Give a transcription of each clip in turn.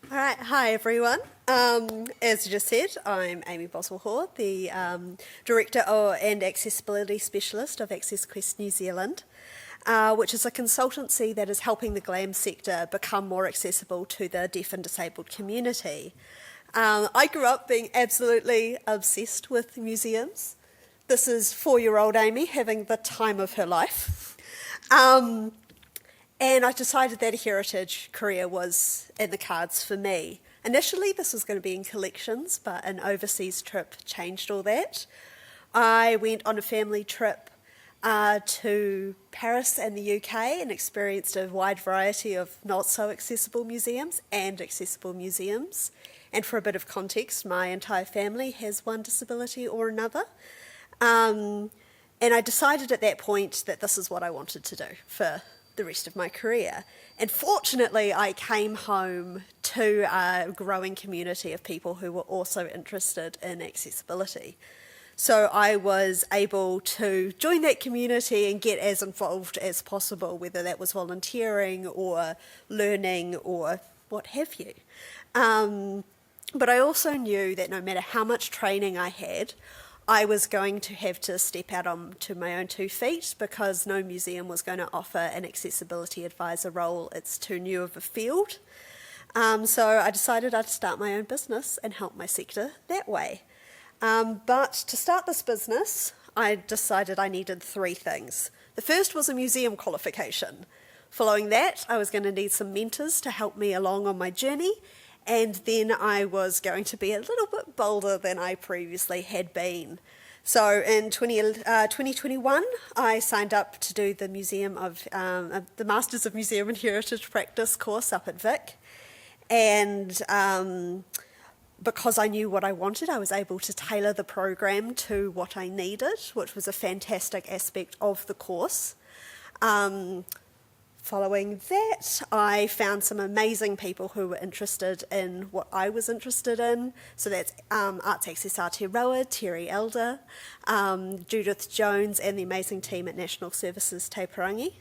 All right, hi everyone. As you just said, I'm Amy Boswell-Hore, the Director and Accessibility Specialist of Access Quest New Zealand, which is a consultancy that is helping the GLAM sector become more accessible to the deaf and disabled community. I grew up being absolutely obsessed with museums. This is 4-year-old Amy having the time of her life. And I decided that a heritage career was in the cards for me. Initially, this was going to be in collections, but an overseas trip changed all that. I went on a family trip to Paris and the UK and experienced a wide variety of not so accessible museums and accessible museums. And for a bit of context, my entire family has one disability or another. And I decided at that point that this is what I wanted to do for the rest of my career. And fortunately, I came home to a growing community of people who were also interested in accessibility. So I was able to join that community and get as involved as possible, whether that was volunteering or learning or what have you. But I also knew that no matter how much training I had, I was going to have to step out onto my own 2 feet because no museum was going to offer an accessibility advisor role. It's too new of a field. So I decided I'd start my own business and help my sector that way. But to start this business, I decided I needed 3 things. The first was a museum qualification. Following that, I was going to need some mentors to help me along on my journey. And then I was going to be a little bit bolder than I previously had been. So in 2021, I signed up to do the the Masters of Museum and Heritage Practice course up at Vic. And because I knew what I wanted, I was able to tailor the program to what I needed, which was a fantastic aspect of the course. Following that, I found some amazing people who were interested in what I was interested in. So that's Arts Access Aotearoa, Terry Elder, Judith Jones, and the amazing team at National Services Te Parangi.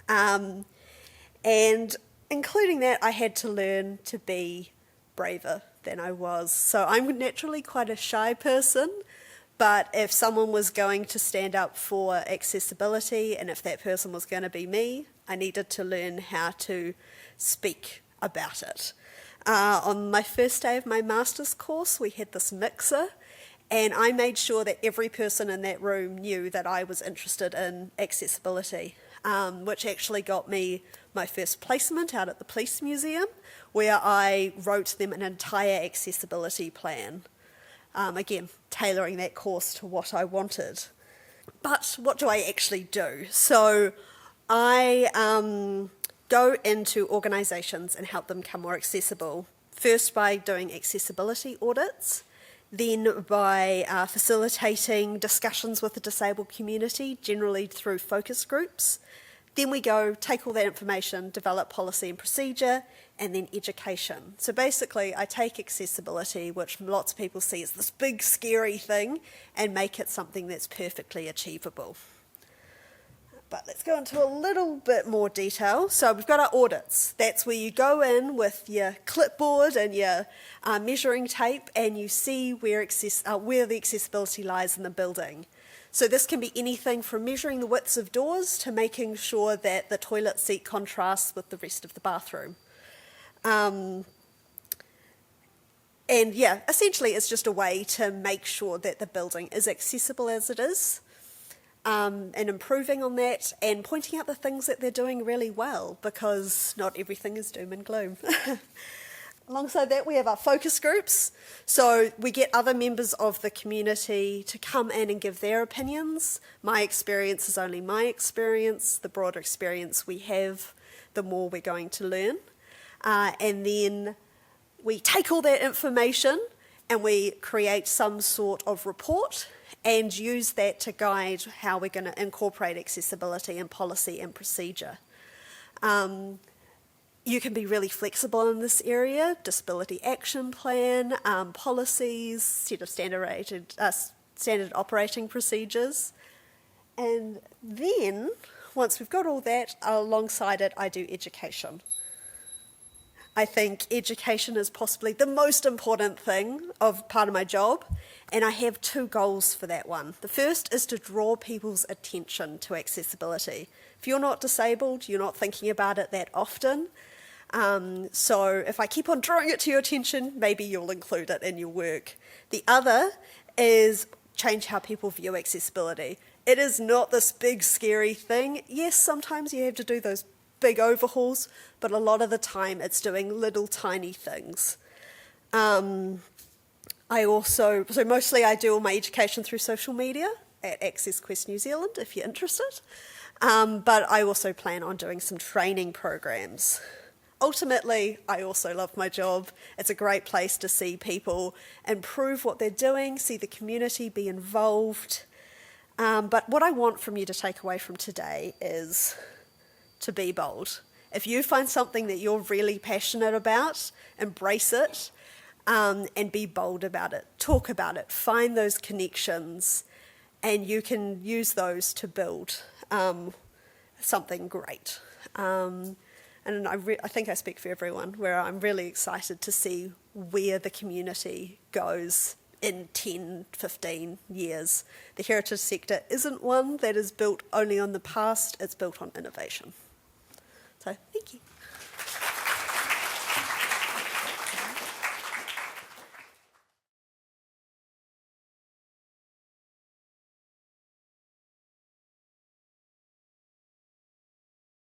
And including that, I had to learn to be braver than I was. So I'm naturally quite a shy person. But if someone was going to stand up for accessibility, and if that person was going to be me, I needed to learn how to speak about it. On my first day of my master's course, we had this mixer, and I made sure that every person in that room knew that I was interested in accessibility, which actually got me my first placement out at the Police Museum, where I wrote them an entire accessibility plan. Again, tailoring that course to what I wanted. But what do I actually do? So I go into organisations and help them become more accessible. First by doing accessibility audits, then by facilitating discussions with the disabled community, generally through focus groups. Then we go take all that information, develop policy and procedure, and then education. So basically, I take accessibility, which lots of people see as this big, scary thing, and make it something that's perfectly achievable. But let's go into a little bit more detail. So we've got our audits. That's where you go in with your clipboard and your measuring tape, and you see where the accessibility lies in the building. So this can be anything from measuring the widths of doors to making sure that the toilet seat contrasts with the rest of the bathroom. And yeah, essentially it's just a way to make sure that the building is accessible as it is, and improving on that and pointing out the things that they're doing really well, because not everything is doom and gloom. Alongside that, we have our focus groups. So we get other members of the community to come in and give their opinions. My experience is only my experience. The broader experience we have, the more we're going to learn. And then we take all that information and we create some sort of report and use that to guide how we're going to incorporate accessibility in policy and procedure. You can be really flexible in this area: disability action plan, policies, set of standard operating procedures. And then, once we've got all that, alongside it, I do education. I think education is possibly the most important thing of part of my job, and I have two goals for that one. The first is to draw people's attention to accessibility. If you're not disabled, you're not thinking about it that often. So if I keep on drawing it to your attention, maybe you'll include it in your work. The other is change how people view accessibility. It is not this big scary thing. Yes, sometimes you have to do those big overhauls, but a lot of the time it's doing little tiny things. So mostly I do all my education through social media at Access Quest New Zealand, if you're interested. But I also plan on doing some training programs. Ultimately, I also love my job. It's a great place to see people improve what they're doing, see the community be involved. But what I want from you to take away from today is to be bold. If you find something that you're really passionate about, embrace it and be bold about it. Talk about it. Find those connections, and you can use those to build something great. And I think I speak for everyone, where I'm really excited to see where the community goes in 10, 15 years. The heritage sector isn't one that is built only on the past, it's built on innovation. So, thank you.